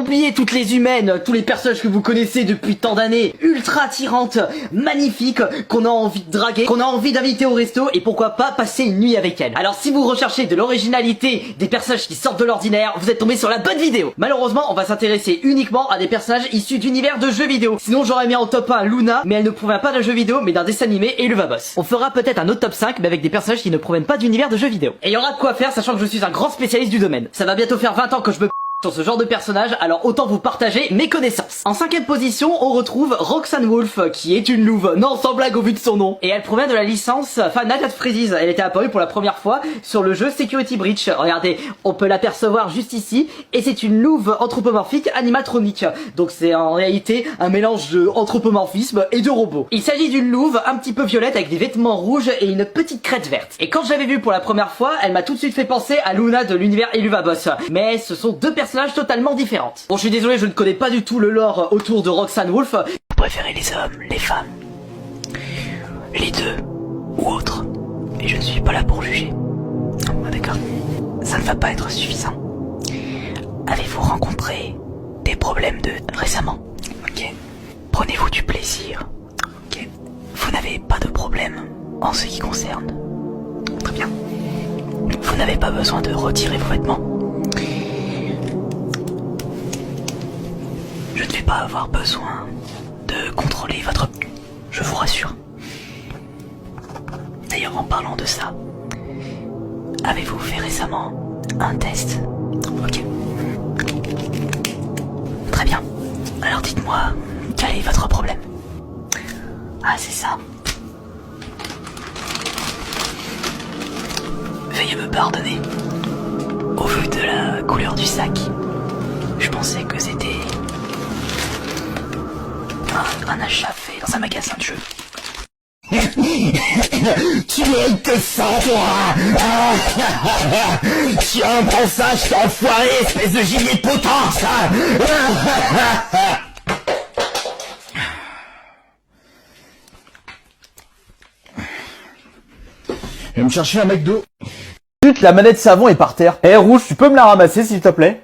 oubliez toutes les humaines, tous les personnages que vous connaissez depuis tant d'années, ultra attirantes, magnifiques, qu'on a envie de draguer, qu'on a envie d'inviter au resto et pourquoi pas passer une nuit avec elles. Alors si vous recherchez de l'originalité, des personnages qui sortent de l'ordinaire, vous êtes tombé sur la bonne vidéo. Malheureusement, on va s'intéresser uniquement à des personnages issus d'univers de jeux vidéo. Sinon j'aurais mis en top 1 Luna, mais elle ne provient pas d'un jeu vidéo mais d'un dessin animé et Elphaba. On fera peut-être un autre top 5 mais avec des personnages qui ne proviennent pas d'univers de jeux vidéo. Et il y aura de quoi faire sachant que je suis un grand spécialiste du domaine. Ça va bientôt faire 20 ans que je me sur ce genre de personnage, alors autant vous partager mes connaissances. En 5ème position, on retrouve Roxanne Wolf, qui est une louve, non sans blague au vu de son nom. Et elle provient de la licence Final Fantasy Freeze. Elle était apparue pour la première fois sur le jeu Security Breach. Regardez, on peut l'apercevoir juste ici, et c'est une louve anthropomorphique animatronique. Donc c'est en réalité un mélange de anthropomorphisme et de robot. Il s'agit d'une louve un petit peu violette avec des vêtements rouges et une petite crête verte. Et quand je l'avais vue pour la première fois, elle m'a tout de suite fait penser à Luna de l'univers Elphaba. Mais ce sont deux personnages totalement différentes. Bon, je suis désolé, je ne connais pas du tout le lore autour de Roxanne Wolf. Vous préférez les hommes, les femmes, les deux ou autres. Et je ne suis pas là pour juger. Ah, d'accord. Ça ne va pas être suffisant. Avez-vous rencontré des problèmes récemment? Ok. Prenez-vous du plaisir? Ok. Vous n'avez pas de problème en ce qui concerne? Très bien. Vous n'avez pas besoin de retirer vos vêtements? Je ne vais pas avoir besoin de contrôler votre... Je vous rassure. D'ailleurs, en parlant de ça, avez-vous fait récemment un test? Ok. Très bien. Alors dites-moi, quel est votre problème? Ah, c'est ça. Veuillez me pardonner. Au vu de la couleur du sac, je pensais que c'était... un achat fait dans un magasin de jeux. Tu mérites que ça, toi. Tiens, prends ça, je t'ai enfoiré, espèce de gilet de potence. Je vais me chercher un mec d'eau. Zut, la manette savon est par terre. Eh Rouge, tu peux me la ramasser s'il te plaît?